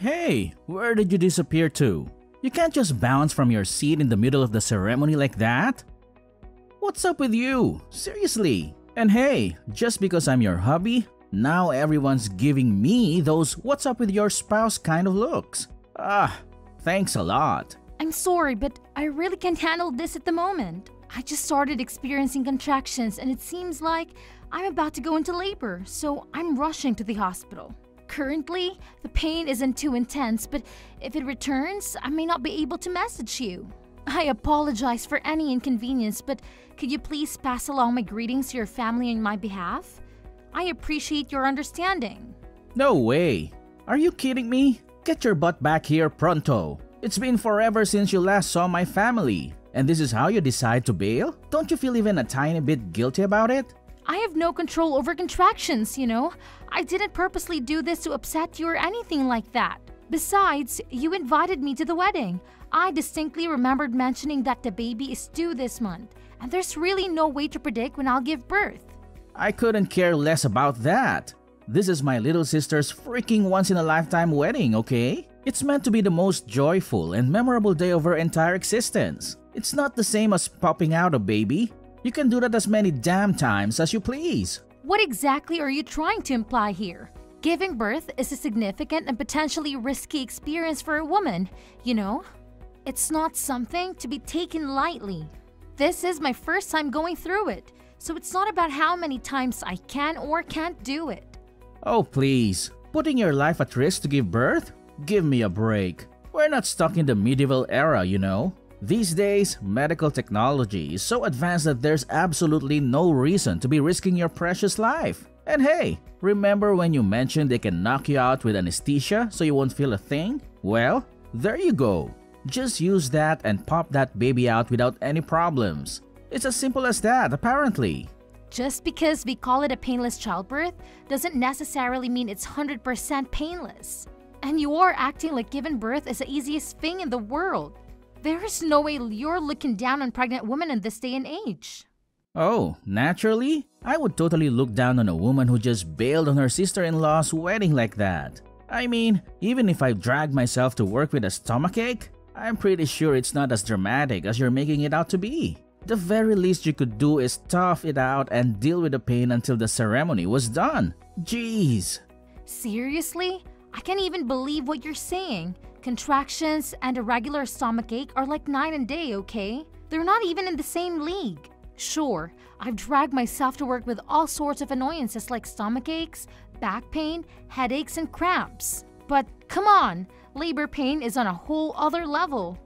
Hey, where did you disappear to? You can't just bounce from your seat in the middle of the ceremony like that. What's up with you? Seriously. And hey, just because I'm your hubby, now everyone's giving me those "what's up with your spouse" kind of looks. Thanks a lot. I'm sorry, but I really can't handle this at the moment. I just started experiencing contractions and it seems like I'm about to go into labor, so I'm rushing to the hospital. Currently, the pain isn't too intense, but if it returns, I may not be able to message you. I apologize for any inconvenience, but could you please pass along my greetings to your family on my behalf? I appreciate your understanding. No way. Are you kidding me? Get your butt back here pronto. It's been forever since you last saw my family. And this is how you decide to bail? Don't you feel even a tiny bit guilty about it? I have no control over contractions, you know. I didn't purposely do this to upset you or anything like that. Besides, you invited me to the wedding. I distinctly remembered mentioning that the baby is due this month, and there's really no way to predict when I'll give birth. I couldn't care less about that. This is my little sister's freaking once-in-a-lifetime wedding, okay? It's meant to be the most joyful and memorable day of her entire existence. It's not the same as popping out a baby. You can do that as many damn times as you please. What exactly are you trying to imply here? Giving birth is a significant and potentially risky experience for a woman, you know? It's not something to be taken lightly. This is my first time going through it, so it's not about how many times I can or can't do it. Oh please, putting your life at risk to give birth? Give me a break. We're not stuck in the medieval era, you know. These days, medical technology is so advanced that there's absolutely no reason to be risking your precious life. And hey, remember when you mentioned they can knock you out with anesthesia so you won't feel a thing? Well, there you go. Just use that and pop that baby out without any problems. It's as simple as that, apparently. Just because we call it a painless childbirth doesn't necessarily mean it's 100% painless. And you are acting like giving birth is the easiest thing in the world. There is no way you're looking down on pregnant women in this day and age. Oh, naturally? I would totally look down on a woman who just bailed on her sister-in-law's wedding like that. I mean, even if I drag myself to work with a stomachache, I'm pretty sure it's not as dramatic as you're making it out to be. The very least you could do is tough it out and deal with the pain until the ceremony was done. Jeez. Seriously? I can't even believe what you're saying. Contractions and a regular stomachache are like night and day, okay? They're not even in the same league. Sure, I've dragged myself to work with all sorts of annoyances like stomachaches, back pain, headaches, and cramps. But come on, labor pain is on a whole other level.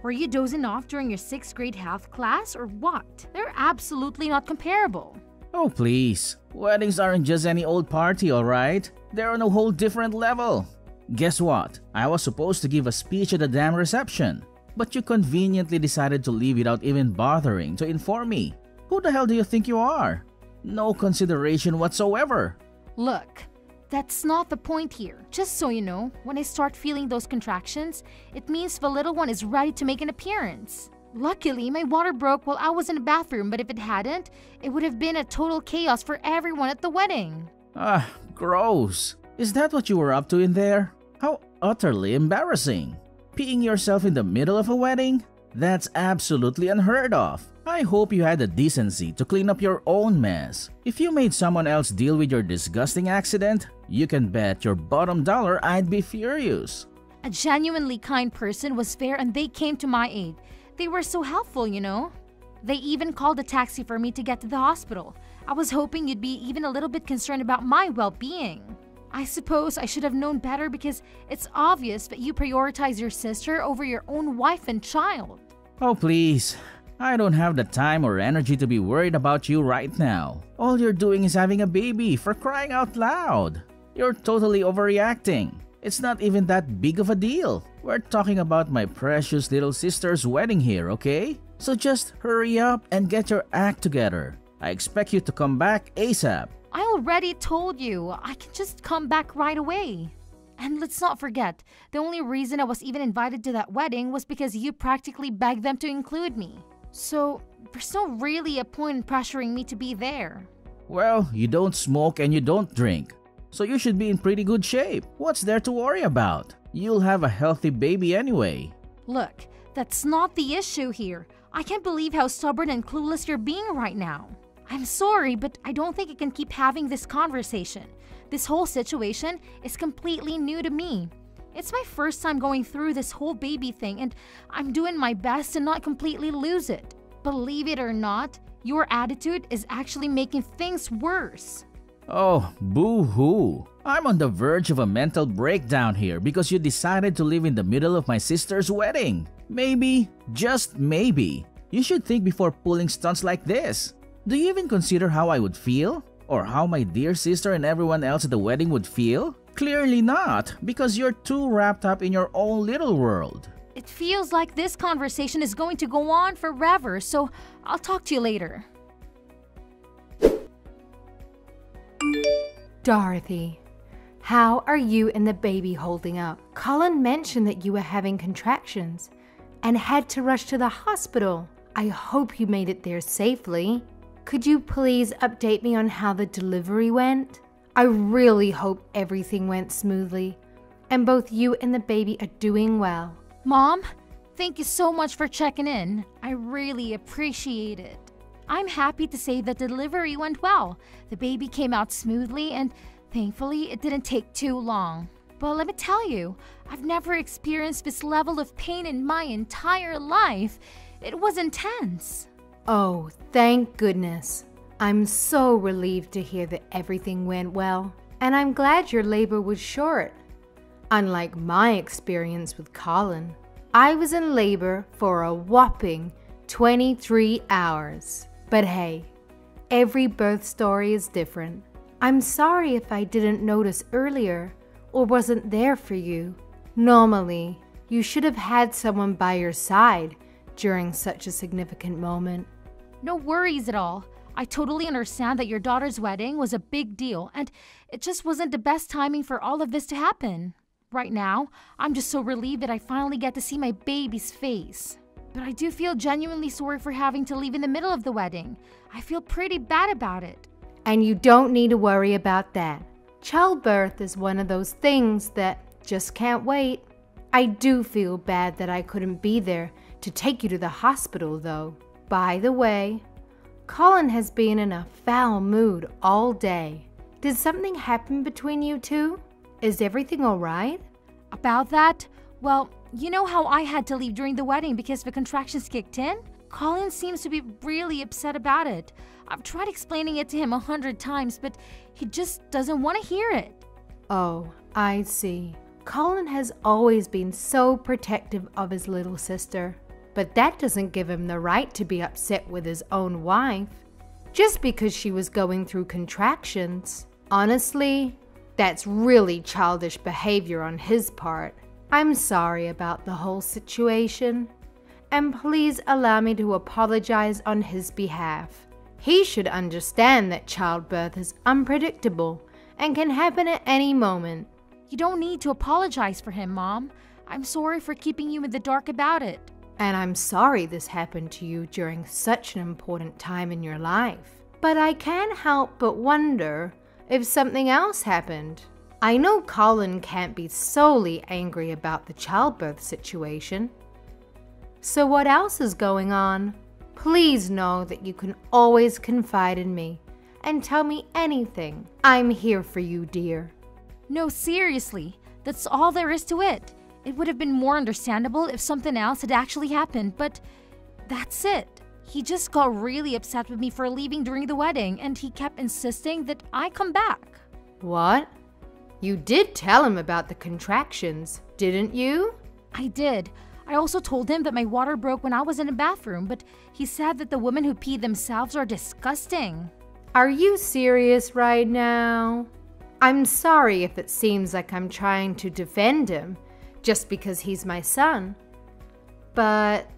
Were you dozing off during your 6th grade health class or what? They're absolutely not comparable. Oh please, weddings aren't just any old party, alright? They're on a whole different level. Guess what? I was supposed to give a speech at the damn reception, but you conveniently decided to leave without even bothering to inform me. Who the hell do you think you are? No consideration whatsoever. Look, that's not the point here. Just so you know, when I start feeling those contractions, it means the little one is ready to make an appearance. Luckily, my water broke while I was in the bathroom, but if it hadn't, it would have been a total chaos for everyone at the wedding. Gross. Is that what you were up to in there? How utterly embarrassing. Peeing yourself in the middle of a wedding? That's absolutely unheard of. I hope you had the decency to clean up your own mess. If you made someone else deal with your disgusting accident, you can bet your bottom dollar I'd be furious. A genuinely kind person was there and they came to my aid. They were so helpful, you know. They even called a taxi for me to get to the hospital. I was hoping you'd be even a little bit concerned about my well-being. I suppose I should have known better because it's obvious that you prioritize your sister over your own wife and child. Oh please, I don't have the time or energy to be worried about you right now. All you're doing is having a baby, for crying out loud. You're totally overreacting. It's not even that big of a deal. We're talking about my precious little sister's wedding here, okay? So just hurry up and get your act together. I expect you to come back ASAP. I already told you, I can just come back right away. And let's not forget, the only reason I was even invited to that wedding was because you practically begged them to include me. So, there's not really a point in pressuring me to be there. Well, you don't smoke and you don't drink. so you should be in pretty good shape. What's there to worry about? You'll have a healthy baby anyway. Look, that's not the issue here. I can't believe how stubborn and clueless you're being right now. I'm sorry, but I don't think I can keep having this conversation. This whole situation is completely new to me. It's my first time going through this whole baby thing, and I'm doing my best to not completely lose it. Believe it or not, your attitude is actually making things worse. Oh, boo-hoo. I'm on the verge of a mental breakdown here because you decided to live in the middle of my sister's wedding. Maybe, just maybe, you should think before pulling stunts like this. Do you even consider how I would feel? Or how my dear sister and everyone else at the wedding would feel? Clearly not, because you're too wrapped up in your own little world. It feels like this conversation is going to go on forever, so I'll talk to you later. Dorothy, how are you and the baby holding up? Colin mentioned that you were having contractions and had to rush to the hospital. I hope you made it there safely. Could you please update me on how the delivery went? I really hope everything went smoothly and both you and the baby are doing well. Mom, thank you so much for checking in. I really appreciate it. I'm happy to say that the delivery went well. The baby came out smoothly and thankfully it didn't take too long. But let me tell you, I've never experienced this level of pain in my entire life. It was intense. Oh, thank goodness. I'm so relieved to hear that everything went well, and I'm glad your labor was short. Unlike my experience with Colin, I was in labor for a whopping 23 hours. But hey, every birth story is different. I'm sorry if I didn't notice earlier or wasn't there for you. Normally, you should have had someone by your side during such a significant moment. No worries at all. I totally understand that your daughter's wedding was a big deal, and it just wasn't the best timing for all of this to happen. Right now, I'm just so relieved that I finally get to see my baby's face. But I do feel genuinely sorry for having to leave in the middle of the wedding. I feel pretty bad about it. And you don't need to worry about that. Childbirth is one of those things that just can't wait. I do feel bad that I couldn't be there to take you to the hospital, though. By the way, Colin has been in a foul mood all day. Did something happen between you two? Is everything all right? About that? Well, you know how I had to leave during the wedding because the contractions kicked in? Colin seems to be really upset about it. I've tried explaining it to him 100 times, but he just doesn't want to hear it. Oh, I see. Colin has always been so protective of his little sister. But that doesn't give him the right to be upset with his own wife just because she was going through contractions. Honestly, that's really childish behavior on his part. I'm sorry about the whole situation, and please allow me to apologize on his behalf. He should understand that childbirth is unpredictable and can happen at any moment. You don't need to apologize for him, Mom. I'm sorry for keeping you in the dark about it. And I'm sorry this happened to you during such an important time in your life. But I can't help but wonder if something else happened. I know Colin can't be solely angry about the childbirth situation. So what else is going on? Please know that you can always confide in me and tell me anything. I'm here for you, dear. No, seriously. That's all there is to it. It would have been more understandable if something else had actually happened, but that's it. He just got really upset with me for leaving during the wedding, and he kept insisting that I come back. What? You did tell him about the contractions, didn't you? I did. I also told him that my water broke when I was in the bathroom, but he said that the women who pee themselves are disgusting. Are you serious right now? I'm sorry if it seems like I'm trying to defend him just because he's my son. But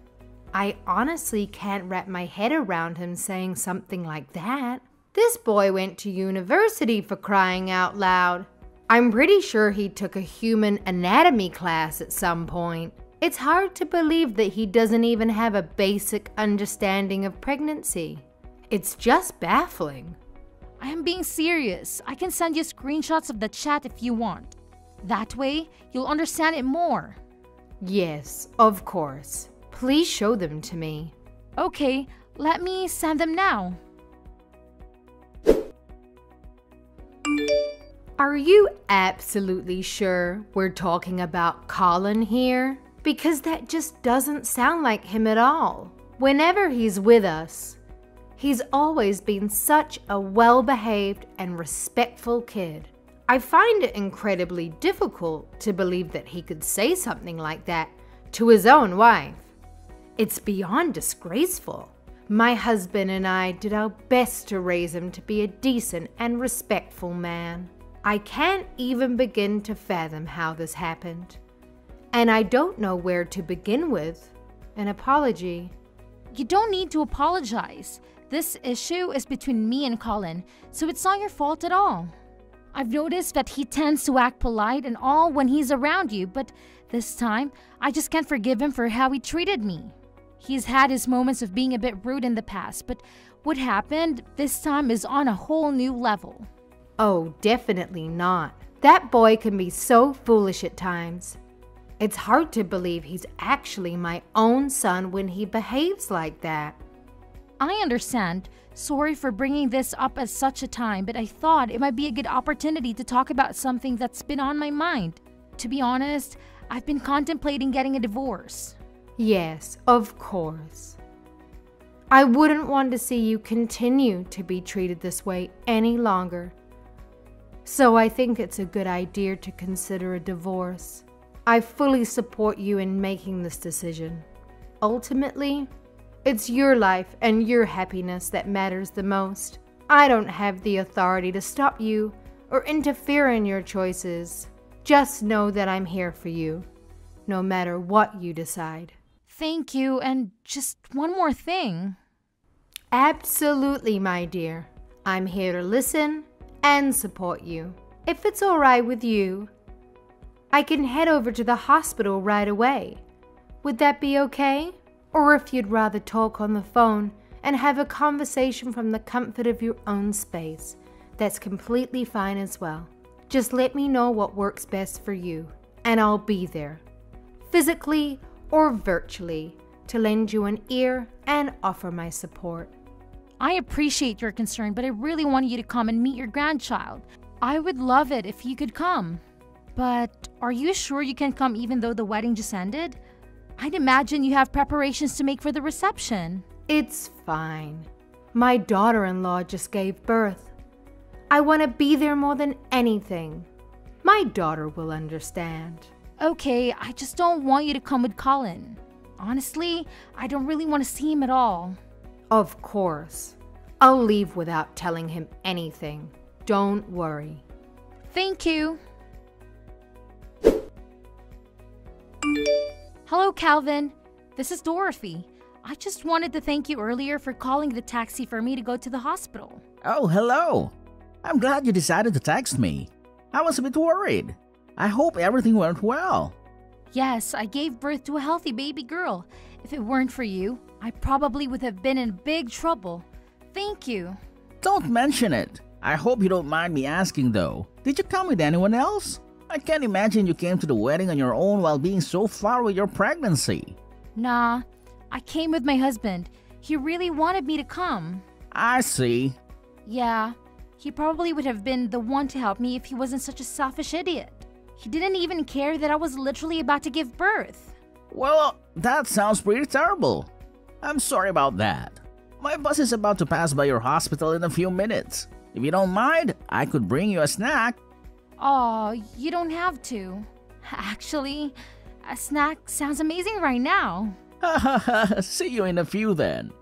I honestly can't wrap my head around him saying something like that. This boy went to university, for crying out loud. I'm pretty sure he took a human anatomy class at some point. It's hard to believe that he doesn't even have a basic understanding of pregnancy. It's just baffling. I am being serious. I can send you screenshots of the chat if you want. That way, you'll understand it more. Yes, of course. Please show them to me. Okay, let me send them now. Are you absolutely sure we're talking about Colin here? Because that just doesn't sound like him at all. Whenever he's with us, he's always been such a well-behaved and respectful kid. I find it incredibly difficult to believe that he could say something like that to his own wife. It's beyond disgraceful. My husband and I did our best to raise him to be a decent and respectful man. I can't even begin to fathom how this happened. And I don't know where to begin with an apology. You don't need to apologize. This issue is between me and Colin, so it's not your fault at all. I've noticed that he tends to act polite and all when he's around you, but this time, I just can't forgive him for how he treated me. He's had his moments of being a bit rude in the past, but what happened this time is on a whole new level. Oh, definitely not. That boy can be so foolish at times. It's hard to believe he's actually my own son when he behaves like that. I understand. Sorry for bringing this up at such a time, but I thought it might be a good opportunity to talk about something that's been on my mind. To be honest, I've been contemplating getting a divorce. Yes, of course. I wouldn't want to see you continue to be treated this way any longer. So I think it's a good idea to consider a divorce. I fully support you in making this decision. Ultimately, it's your life and your happiness that matters the most. I don't have the authority to stop you or interfere in your choices. Just know that I'm here for you, no matter what you decide. Thank you, and just one more thing. Absolutely, my dear. I'm here to listen and support you. If it's all right with you, I can head over to the hospital right away. Would that be okay? Or if you'd rather talk on the phone and have a conversation from the comfort of your own space, that's completely fine as well. Just let me know what works best for you, and I'll be there, physically or virtually, to lend you an ear and offer my support. I appreciate your concern, but I really want you to come and meet your grandchild. I would love it if you could come. But are you sure you can come even though the wedding just ended? I'd imagine you have preparations to make for the reception. It's fine. My daughter-in-law just gave birth. I want to be there more than anything. My daughter will understand. Okay, I just don't want you to come with Colin. Honestly, I don't really want to see him at all. Of course. I'll leave without telling him anything. Don't worry. Thank you. Hello, Calvin. This is Dorothy. I just wanted to thank you earlier for calling the taxi for me to go to the hospital. Oh, hello. I'm glad you decided to text me. I was a bit worried. I hope everything went well. Yes, I gave birth to a healthy baby girl. If it weren't for you, I probably would have been in big trouble. Thank you. Don't mention it. I hope you don't mind me asking though. Did you come with anyone else? I can't imagine you came to the wedding on your own while being so far with your pregnancy. Nah, I came with my husband. He really wanted me to come. I see. Yeah, he probably would have been the one to help me if he wasn't such a selfish idiot. He didn't even care that I was literally about to give birth. Well, that sounds pretty terrible. I'm sorry about that. My bus is about to pass by your hospital in a few minutes. If you don't mind, I could bring you a snack. Oh, you don't have to. Actually, a snack sounds amazing right now. See you in a few then.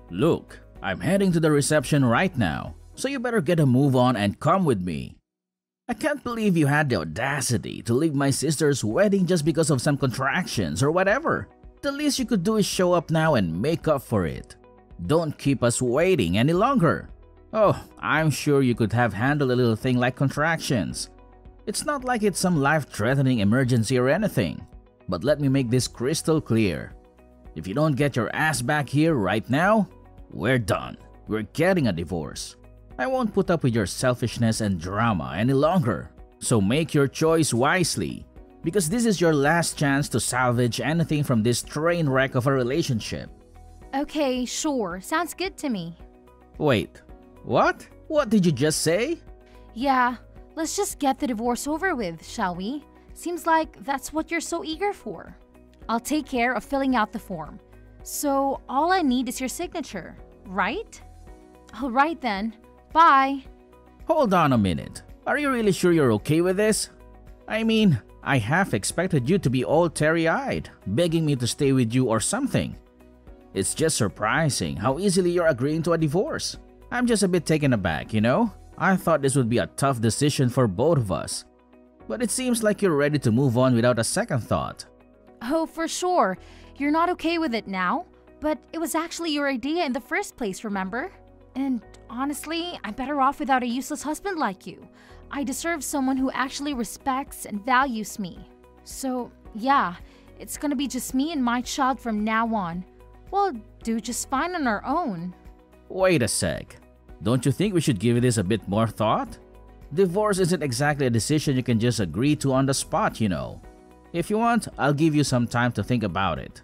Look, I'm heading to the reception right now, so you better get a move on and come with me. I can't believe you had the audacity to leave my sister's wedding just because of some contractions or whatever. The least you could do is show up now and make up for it. Don't keep us waiting any longer. Oh, I'm sure you could have handled a little thing like contractions. It's not like it's some life-threatening emergency or anything. But let me make this crystal clear. If you don't get your ass back here right now, We're done. We're getting a divorce. I won't put up with your selfishness and drama any longer. So make your choice wisely, because this is your last chance to salvage anything from this train wreck of a relationship. Okay, sure. Sounds good to me. Wait, what? What did you just say? Yeah, let's just get the divorce over with, shall we? Seems like that's what you're so eager for. I'll take care of filling out the form. So all I need is your signature, right? Alright then. Bye. Hold on a minute. Are you really sure you're okay with this? I mean, I half expected you to be all teary-eyed, begging me to stay with you or something. It's just surprising how easily you're agreeing to a divorce. I'm just a bit taken aback, you know? I thought this would be a tough decision for both of us. But it seems like you're ready to move on without a second thought. Oh, for sure. You're not okay with it now, but it was actually your idea in the first place, remember? And honestly, I'm better off without a useless husband like you. I deserve someone who actually respects and values me. So, yeah, it's gonna be just me and my child from now on. We'll do just fine on our own. Wait a sec. Don't you think we should give this a bit more thought? Divorce isn't exactly a decision you can just agree to on the spot, you know. If you want, I'll give you some time to think about it.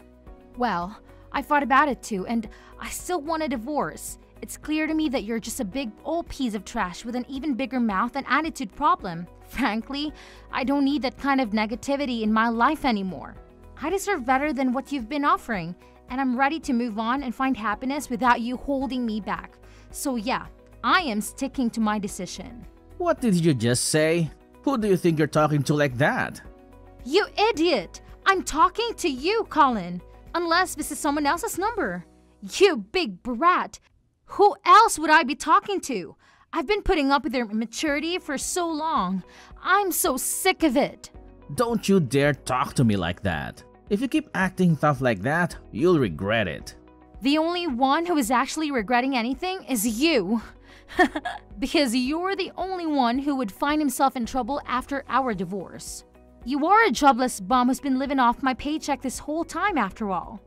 Well, I thought about it too, and I still want a divorce. It's clear to me that you're just a big old piece of trash with an even bigger mouth and attitude problem. Frankly, I don't need that kind of negativity in my life anymore. I deserve better than what you've been offering, and I'm ready to move on and find happiness without you holding me back. So yeah, I am sticking to my decision. What did you just say? Who do you think you're talking to like that? You idiot! I'm talking to you, Colin. Unless this is someone else's number. You big brat! Who else would I be talking to? I've been putting up with their immaturity for so long. I'm so sick of it. Don't you dare talk to me like that. If you keep acting tough like that, you'll regret it. The only one who is actually regretting anything is you. Because you're the only one who would find himself in trouble after our divorce. You are a jobless bum who's been living off my paycheck this whole time after all.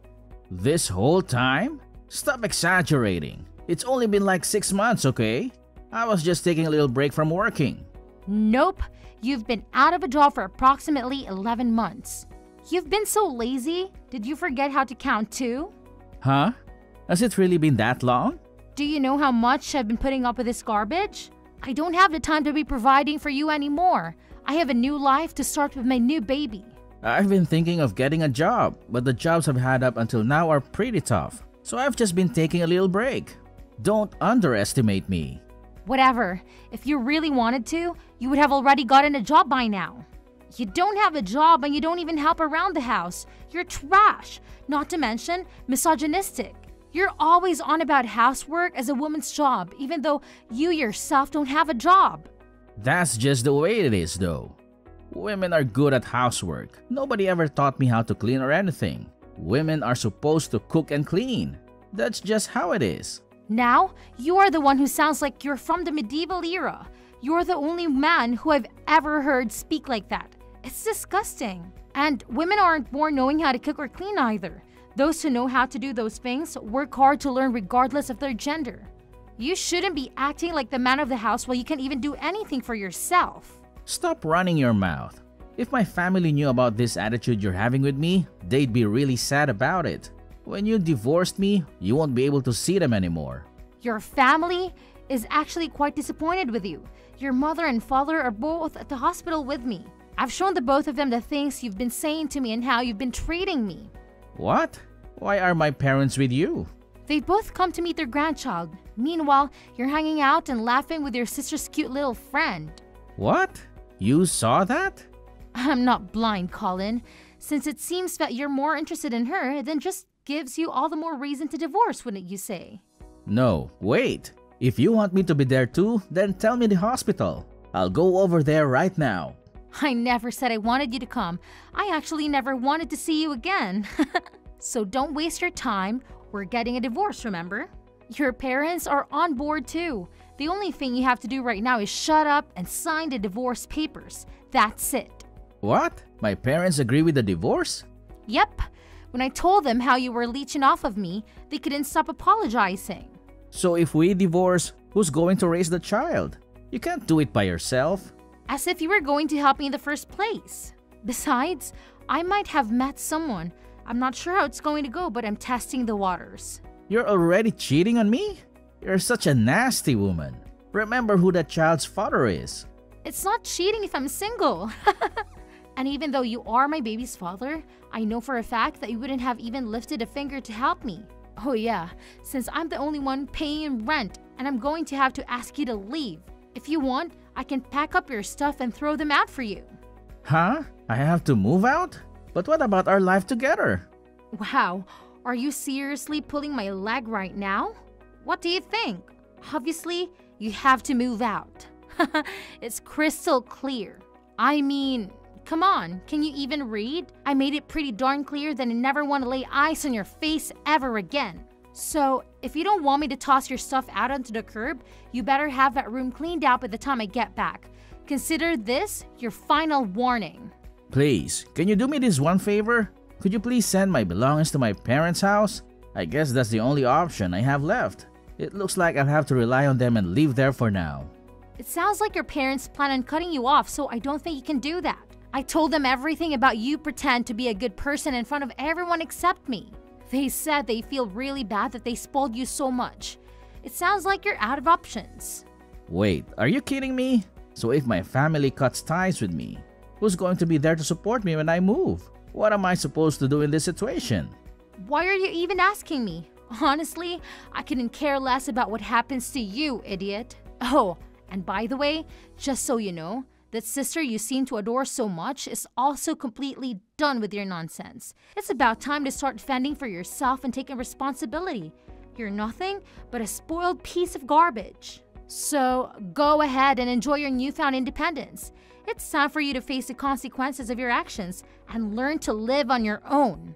This whole time? Stop exaggerating. It's only been like 6 months, okay? I was just taking a little break from working. Nope. You've been out of a job for approximately 11 months. You've been so lazy. Did you forget how to count too? Huh? Has it really been that long? Do you know how much I've been putting up with this garbage? I don't have the time to be providing for you anymore. I have a new life to start with my new baby. I've been thinking of getting a job, but the jobs I've had up until now are pretty tough. So I've just been taking a little break. Don't underestimate me. Whatever. If you really wanted to, you would have already gotten a job by now. You don't have a job and you don't even help around the house. You're trash. Not to mention misogynistic. You're always on about housework as a woman's job, even though you yourself don't have a job. That's just the way it is, though. Women are good at housework. Nobody ever taught me how to clean or anything. Women are supposed to cook and clean. That's just how it is. Now, you are the one who sounds like you're from the medieval era. You're the only man who I've ever heard speak like that. It's disgusting. And women aren't born knowing how to cook or clean either. Those who know how to do those things work hard to learn regardless of their gender. You shouldn't be acting like the man of the house while you can't even do anything for yourself. Stop running your mouth. If my family knew about this attitude you're having with me, they'd be really sad about it. When you divorced me, you won't be able to see them anymore. Your family is actually quite disappointed with you. Your mother and father are both at the hospital with me. I've shown the both of them the things you've been saying to me and how you've been treating me. What? Why are my parents with you? They both come to meet their grandchild. Meanwhile, you're hanging out and laughing with your sister's cute little friend. What? You saw that? I'm not blind, Colin. Since it seems that you're more interested in her, then just gives you all the more reason to divorce, wouldn't you say? No, wait. If you want me to be there too, then tell me the hospital. I'll go over there right now. I never said I wanted you to come. I actually never wanted to see you again. So don't waste your time. We're getting a divorce, remember? Your parents are on board too. The only thing you have to do right now is shut up and sign the divorce papers. That's it. What? My parents agree with the divorce? Yep. When I told them how you were leeching off of me, they couldn't stop apologizing. So if we divorce, who's going to raise the child? You can't do it by yourself. As if you were going to help me in the first place. Besides, I might have met someone. I'm not sure how it's going to go, but I'm testing the waters. You're already cheating on me? You're such a nasty woman. Remember who that child's father is. It's not cheating if I'm single. And even though you are my baby's father, I know for a fact that you wouldn't have even lifted a finger to help me. Oh yeah, since I'm the only one paying rent and I'm going to have to ask you to leave. If you want, I can pack up your stuff and throw them out for you. Huh? I have to move out? But what about our life together? Wow, are you seriously pulling my leg right now? What do you think? Obviously, you have to move out. It's crystal clear. I mean, come on, can you even read? I made it pretty darn clear that I never want to lay eyes on your face ever again. So, if you don't want me to toss your stuff out onto the curb, you better have that room cleaned out by the time I get back. Consider this your final warning. Please, can you do me this one favor? Could you please send my belongings to my parents' house? I guess that's the only option I have left. It looks like I'll have to rely on them and live there for now. It sounds like your parents plan on cutting you off, so I don't think you can do that. I told them everything about you pretend to be a good person in front of everyone except me. They said they feel really bad that they spoiled you so much. It sounds like you're out of options. Wait, are you kidding me? So if my family cuts ties with me, who's going to be there to support me when I move? What am I supposed to do in this situation? Why are you even asking me? Honestly, I couldn't care less about what happens to you, idiot. Oh, and by the way, just so you know, that sister you seem to adore so much is also completely done with your nonsense. It's about time to start fending for yourself and taking responsibility. You're nothing but a spoiled piece of garbage. So go ahead and enjoy your newfound independence. It's time for you to face the consequences of your actions and learn to live on your own.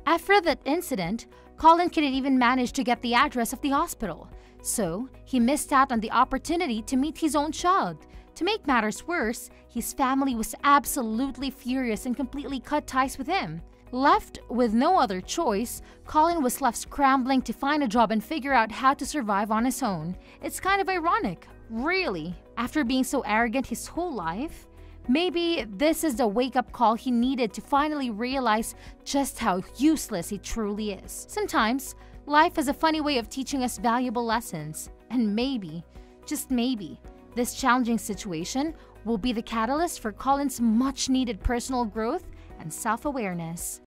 After that incident, Colin couldn't even manage to get the address of the hospital. So, he missed out on the opportunity to meet his own child. To make matters worse, his family was absolutely furious and completely cut ties with him. Left with no other choice, Colin was left scrambling to find a job and figure out how to survive on his own. It's kind of ironic, really, after being so arrogant his whole life. Maybe this is the wake-up call he needed to finally realize just how useless he truly is. Sometimes, life has a funny way of teaching us valuable lessons. And maybe, just maybe, this challenging situation will be the catalyst for Colin's much-needed personal growth and self-awareness.